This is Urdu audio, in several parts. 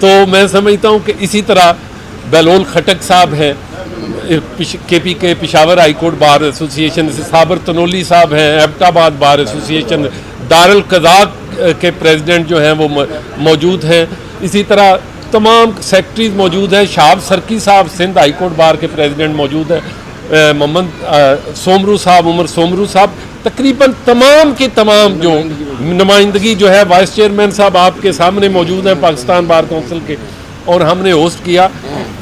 تو میں سمجھتا ہوں کہ اسی طرح بہلول خٹک صاحب ہیں کے پی کے پشاور ہائی کورٹ بار ایسوسی ایشن سے، صابر تنولی صاحب ہیں ایبٹ آباد بار ایسوسی ایشن، دارالقضاء کے پریزیڈنٹ جو ہیں وہ موجود ہیں، اسی طرح تمام سیکٹریز موجود ہیں، شہاب سرکی صاحب سندھ ہائی کورٹ بار کے پریزیڈنٹ موجود ہیں، محمد سومرو صاحب، عمر سومرو صاحب، تقریباً تمام کے تمام جو نمائندگی جو ہے، وائس چیئرمین صاحب آپ کے سامنے موجود ہیں پاکستان بار کونسل کے، اور ہم نے ہوسٹ کیا۔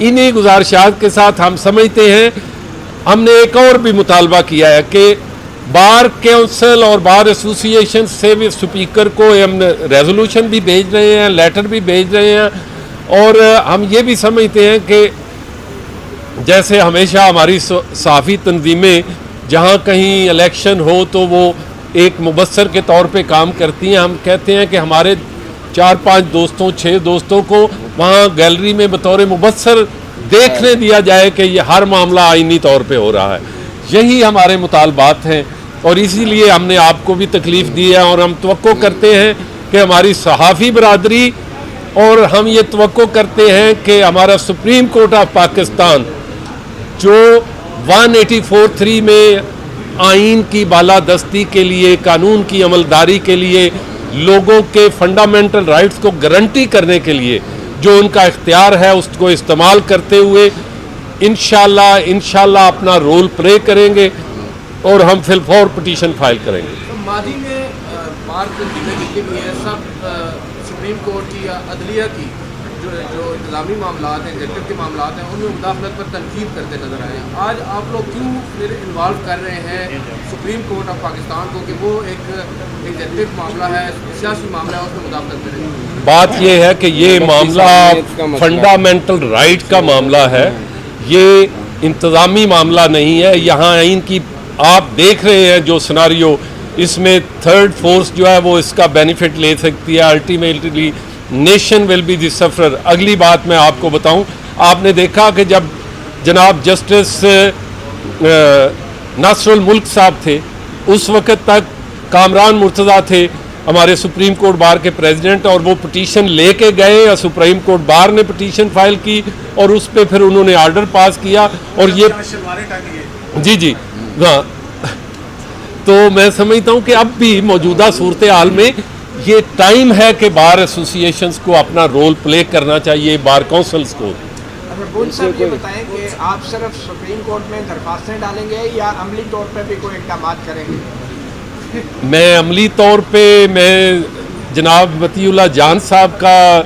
انہی گزارشات کے ساتھ ہم سمجھتے ہیں، ہم نے ایک اور بھی مطالبہ کیا ہے کہ بار کونسل اور بار ایسوسی ایشن سے بھی اسپیکر کو ہم ریزولوشن بھی بھیج رہے ہیں، لیٹر بھی بھیج رہے ہیں، اور ہم یہ بھی سمجھتے ہیں کہ جیسے ہمیشہ ہماری صحافی تنظیمیں جہاں کہیں الیکشن ہو تو وہ ایک مبصر کے طور پہ کام کرتی ہیں، ہم کہتے ہیں کہ ہمارے 4-5 دوستوں 6 دوستوں کو وہاں گیلری میں بطور مبصر دیکھنے دیا جائے کہ یہ ہر معاملہ آئینی طور پہ ہو رہا ہے۔ یہی ہمارے مطالبات ہیں، اور اسی لیے ہم نے آپ کو بھی تکلیف دی ہے، اور ہم توقع کرتے ہیں کہ ہماری صحافی برادری، اور ہم یہ توقع کرتے ہیں کہ ہمارا سپریم کورٹ آف پاکستان جو 184(3) میں آئین کی بالادستی کے لیے، قانون کی عملداری کے لیے، لوگوں کے فنڈامنٹل رائٹس کو گارنٹی کرنے کے لیے جو ان کا اختیار ہے اس کو استعمال کرتے ہوئے انشاءاللہ اپنا رول پلے کریں گے، اور ہم فی الفور پٹیشن فائل کریں گے۔ ماضی میں بار تنظیمیں جتنی بھی ہیں سب سپریم کورٹ کی یا عدلیہ کی جو انتظامی معاملات ہیں، ایگزیکٹو کے معاملات ہیں، ان میں مداخلت پر تنقید کرتے نظر آئے ہیں۔ آج آپ لوگ کیوں پھر انوالو کر رہے ہیں سپریم کورٹ آف پاکستان کو کہ وہ ایک ایگزیکٹو معاملہ ہے، سیاسی معاملہ ہے، اس میں مداخلت کریں؟ بات یہ ہے کہ یہ معاملہ فنڈامنٹل رائٹ کا معاملہ ہے، یہ انتظامی معاملہ نہیں ہے۔ یہاں آئین کی آپ دیکھ رہے ہیں جو سناریو، اس میں تھرڈ فورس جو ہے وہ اس کا بینیفٹ لے سکتی ہے، ultimately nation will be the sufferer. اگلی بات میں آپ کو بتاؤں، آپ نے دیکھا کہ جب جناب جسٹس ناصر الملک صاحب تھے، اس وقت تک کامران مرتضیٰ تھے ہمارے سپریم کورٹ بار کے پریزیڈنٹ، اور وہ پٹیشن لے کے گئے، اور سپریم کورٹ بار نے پٹیشن فائل کی، اور اس پہ پھر انہوں نے آرڈر پاس کیا، اور یہ جی ہاں۔ تو میں سمجھتا ہوں کہ اب بھی موجودہ صورتحال میں یہ ٹائم ہے کہ بار ایسوسی ایشنز کو اپنا رول پلے کرنا چاہیے، بار کونسلز کو۔ بول صاحب یہ بتائیں کہ آپ صرف سپریم کورٹ میں درخواستیں ڈالیں گے یا عملی طور پہ بھی کوئی اقدامات کریں گے؟ میں عملی طور پہ میں جناب مطیع اللہ جان صاحب کا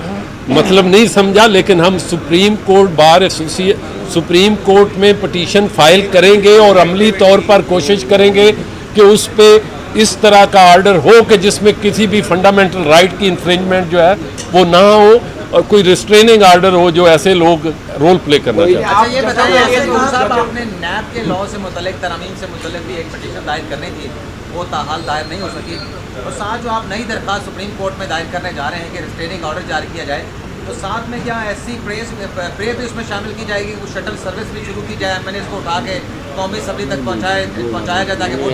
مطلب نہیں سمجھا، لیکن ہم سپریم کورٹ بار ایسوسی سپریم کورٹ میں پٹیشن فائل کریں گے، اور عملی طور پر کوشش کریں گے کہ اس پہ اس طرح کا آرڈر ہو کہ جس میں کسی بھی فنڈامنٹل رائٹ کی انفرنجمنٹ جو ہے وہ نہ ہو، اور کوئی ریسٹریننگ آرڈر ہو جو ایسے لوگ رول پلے کرنا چاہتے ہیں۔ اچھا یہ بتائیے صاحب، آپ نے نیب کے لاء سے متعلق، ترامیم سے متعلق بھی ایک پٹیشن دائر کرنی تھی، وہ تاحال دائر نہیں ہو سکی، اور ساتھ جو آپ نئی درخواست سپریم کورٹ میں دائر کرنے جا رہے ہیں کہ ریسٹریننگ آرڈر جاری کیا جائے، تو ساتھ میں کیا ایسی پرے بھی اس میں شامل کی جائے گی، وہ شٹل سروس بھی شروع کی جائے، میں نے اس کو اٹھا کے قومی اسمبلی تک پہنچایا جائے تاکہ وہ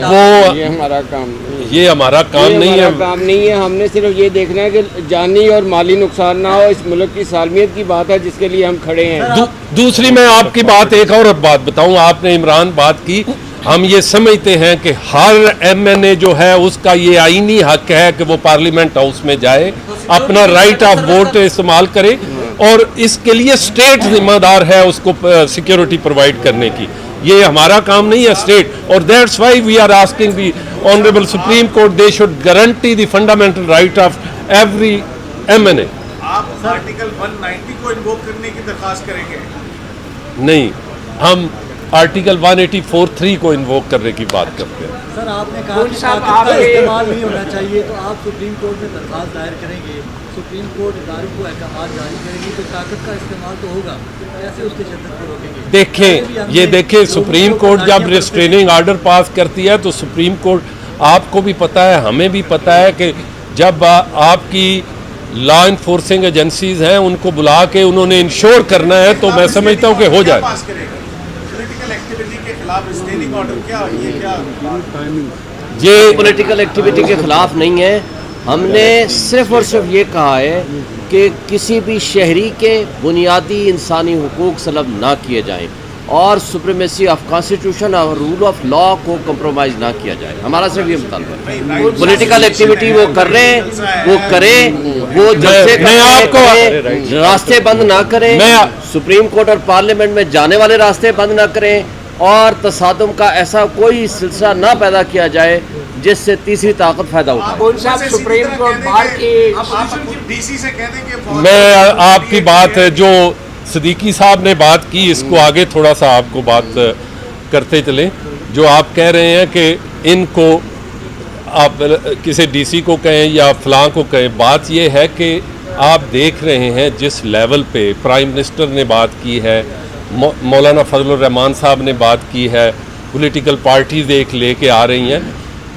یہ ہمارا کام یہ ہمارا کام نہیں ہے۔ ہم نے صرف یہ دیکھنا ہے کہ جانی اور مالی نقصان نہ ہو، اس ملک کی سالمیت کی بات ہے جس کے لیے ہم کھڑے ہیں۔ دوسری میں آپ کی بات ایک اور بات بتاؤں، آپ نے عمران بات کی، ہم یہ سمجھتے ہیں کہ ہر ایم این اے جو ہے اس کا یہ آئینی حق ہے کہ وہ پارلیمنٹ ہاؤس میں جائے، اپنا رائٹ آف ووٹ استعمال کرے، اور اس کے لیے اسٹیٹ ذمہ دار ہے اس کو سیکیورٹی پرووائڈ کرنے کی، یہ ہمارا کام نہیں ہے اسٹیٹ، اور that's why we are asking the honourable Supreme Court they should guarantee the fundamental right of every M N A. آپ آرٹیکل 190 کو انووک کرنے کی درخواست کریں گے؟ نہیں، ہم آرٹیکل 184(3) کو انووک کرنے کی بات کرتے ہیں۔ سر آپ نے کہا کہ طاقت کا استعمال نہیں ہونا چاہیے، تو آپ سپریم کورٹ میں درخواست دائر کریں گے، سپریم کورٹ اداروں کو احکامات جاری کرے گی، تو طاقت کا استعمال تو ہوگا، کیسے اس کے شدت کو روکیں گے؟ یہ دیکھیں سپریم کورٹ جب ریسٹریننگ آرڈر پاس کرتی ہے تو سپریم کورٹ، آپ کو بھی پتہ ہے ہمیں بھی پتہ ہے کہ جب آپ کی لا انفورسنگ ایجنسیز ہیں ان کو بلا کے انہوں نے انشور کرنا ہے، تو میں سمجھتا ہوں کہ ہو جائے۔ یہ پولیٹیکل ایکٹیویٹی کے خلاف نہیں ہے، ہم نے صرف اور صرف یہ کہا ہے کہ کسی بھی شہری کے بنیادی انسانی حقوق سلب نہ کیے جائیں اور سپریمیسی آف کانسٹیٹیوشن اور رول آف لا کو کمپرومائز نہ کیا جائے. ہمارا صرف یہ مطالبہ ہے. پولیٹیکل ایکٹیویٹی وہ کر رہے ہیں وہ کریں, وہ جلسے کریں, راستے بند نہ کریں, سپریم کورٹ اور پارلیمنٹ میں جانے والے راستے بند نہ کریں, اور تصادم کا ایسا کوئی سلسلہ نہ پیدا کیا جائے جس سے تیسری طاقت فائدہ اٹھائے. سپریم کورٹ بار کی میں آپ کی بات جو صدیقی صاحب نے بات کی اس کو آگے تھوڑا سا آپ کو بات کرتے چلیں. جو آپ کہہ رہے ہیں کہ ان کو آپ کسی ڈی سی کو کہیں یا فلاں کو کہیں, بات یہ ہے کہ آپ دیکھ رہے ہیں جس لیول پہ پرائم منسٹر نے بات کی ہے, مولانا فضل الرحمان صاحب نے بات کی ہے, پولیٹیکل پارٹیز ایک لے کے آ رہی ہیں.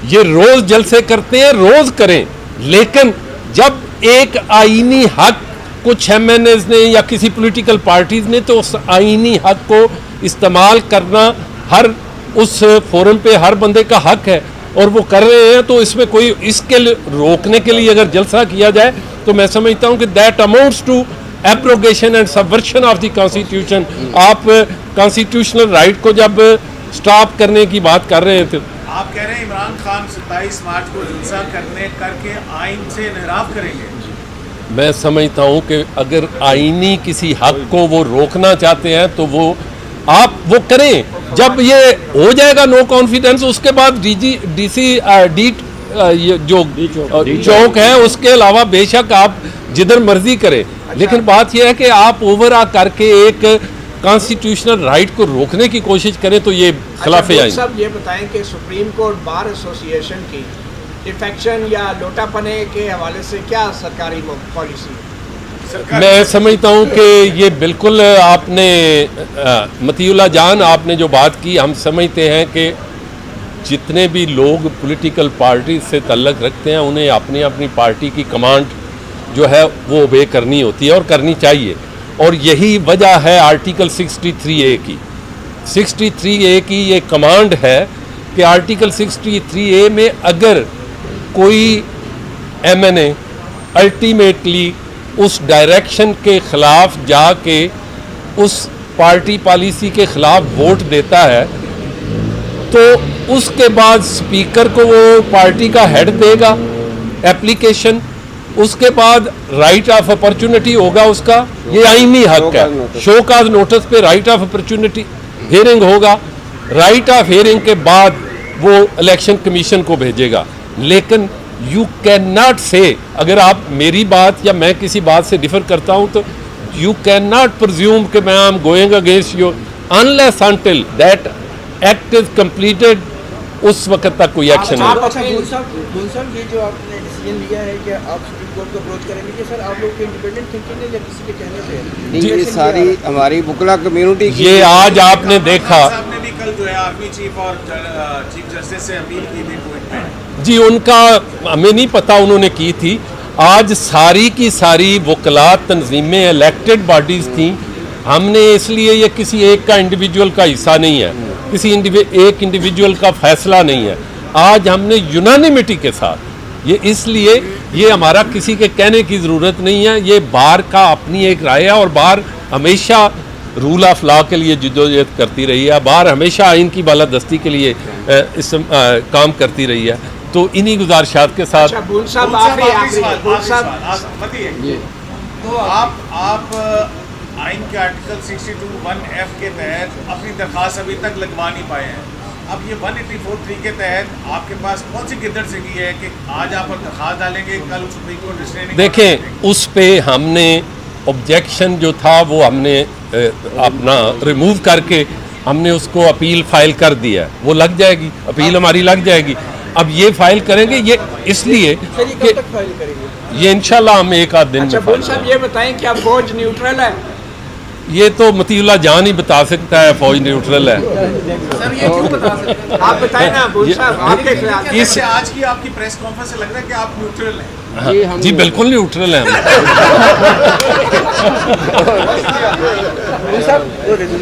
یہ روز جلسے کرتے ہیں, روز کریں, لیکن جب ایک آئینی حق کچھ ایم این ایز نے یا کسی پولیٹیکل پارٹیز نے, تو اس آئینی حق کو استعمال کرنا ہر اس فورم پہ ہر بندے کا حق ہے, اور وہ کر رہے ہیں. تو اس میں کوئی اس کے روکنے کے لیے اگر جلسہ کیا جائے تو میں سمجھتا ہوں کہ that amounts to abrogation and subversion of the constitution. آپ کانسٹیٹیوشنل رائٹ کو جب سٹاپ کرنے کی بات کر رہے تھے, آپ کہہ رہے ہیں عمران خان 27 مارچ کو جلسہ کر کے آئین سے انحراف کریں گے. میں سمجھتا ہوں کہ اگر آئینی کسی حق کو وہ روکنا چاہتے ہیں تو وہ آپ وہ کریں. جب یہ ہو جائے گا نو کانفیڈنس, اس کے بعد ڈی سی جو چوک ہے اس کے علاوہ بے شک آپ جدھر مرضی کریں, لیکن بات یہ ہے کہ آپ اوور آ کر کے ایک کانسٹیٹیوشنل رائٹ کو روکنے کی کوشش کریں تو یہ خلاف آئین. صاحب یہ بتائیں کہ سپریم کورٹ بار ایسوسیشن کی ڈیفیکشن یا لوٹا پنے کے حوالے سے کیا سرکاری پالیسی؟ میں سمجھتا ہوں کہ یہ بالکل آپ نے مطیع اللہ جان آپ نے جو بات کی, ہم سمجھتے ہیں کہ جتنے بھی لوگ پولیٹیکل پارٹیز سے تعلق رکھتے ہیں انہیں اپنی اپنی پارٹی کی کمانڈ جو ہے وہ اوبے کرنی ہوتی ہے اور کرنی چاہیے, اور یہی وجہ ہے آرٹیکل 63A کی. 63A کی یہ کمانڈ ہے کہ آرٹیکل 63A میں اگر کوئی ایم این اے الٹیمیٹلی اس ڈائریکشن کے خلاف جا کے اس پارٹی پالیسی کے خلاف ووٹ دیتا ہے تو اس کے بعد اسپیکر کو وہ پارٹی کا ہیڈ دے گا اپلیکیشن, اس کے بعد رائٹ آف اپرچونٹی ہوگا اس کا, یہ آئینی حق ہے. شو کاز نوٹس پہ رائٹ آف اپرچونٹی ہیئرنگ ہوگا, رائٹ آف ہیئرنگ کے بعد وہ الیکشن کمیشن کو بھیجے گا. لیکن یو کین ناٹ سے, اگر آپ میری بات یا میں کسی بات سے ڈفر کرتا ہوں تو یو کین ناٹ پرزیوم کہ میں am going against you unless until that act is completed, اس وقت تک کوئی ایکشن نہیں. صاحب یہ جو آپ نے ڈیسیجن لیا ہے کہ آپ سپریم کورٹ کو اپروچ کریں گے, کہ سر آپ لوگ کی انڈیپینڈنٹ تھنکنگ ہے یا کسی کے کہنے پہ؟ یہ ساری ہماری بکلا کمیونٹی کی, یہ آج آپ نے دیکھا کل جو ہے آرمی چیف اور چیف جسٹس سے اپیل کی تھی اپوائنٹمنٹ, جی ان کا ہمیں نہیں پتا انہوں نے کی تھی. آج ساری کی ساری وکلاء تنظیمیں الیکٹڈ باڈیز تھیں. ہم نے اس لیے یہ کسی ایک کا انڈیویجول کا حصہ نہیں ہے, کسی ایک انڈیویجول کا فیصلہ نہیں ہے. آج ہم نے یونانیمٹی کے ساتھ, یہ اس لیے یہ ہمارا کسی کے کہنے کی ضرورت نہیں ہے, یہ بار کا اپنی ایک رائے ہے, اور بار ہمیشہ رول آف لا کے لیے جدوجہد کرتی رہی ہے, بار ہمیشہ آئین کی بالادستی کے لیے کام کرتی رہی ہے. تو انہی گزارشات کے ساتھ تو آپ آئین کے آرٹیکل 62(1)(f) کے تحت اپنی درخواست ابھی تک لگوا نہیں پائے ہیں. اب یہ 184(3) کے تحت آپ کے پاس کون سی گدڑ سے کی ہے کہ آج آپ درخواست ڈالیں گے, کل سپریم کورٹ ریسٹریننگ؟ دیکھیں اس پہ ہم نے آبجیکشن جو تھا وہ ہم نے اپنا ریموو کر کے ہم نے اس کو اپیل فائل کر دیا ہے, وہ لگ جائے گی, اپیل ہماری لگ جائے گی. اب یہ فائل کریں گے, یہ اس لیے کہ یہ انشاءاللہ ہم ایک آدھ دن میں فائل کریں گے. یہ بتائیں کہ اب فوج نیوٹرل ہے؟ یہ تو مطیع اللہ جان ہی بتا سکتا ہے فوج نیوٹرل ہے. سر یہ کیوں بتا سکتے ہیں آپ بتائیں نا بول صاحب, آپ کے خیال اس سے آج کی آپ کی پریس کانفرنس سے لگ رہا ہے کہ آپ نیوٹرل ہیں. جی بالکل نیوٹرل ہیں ہم.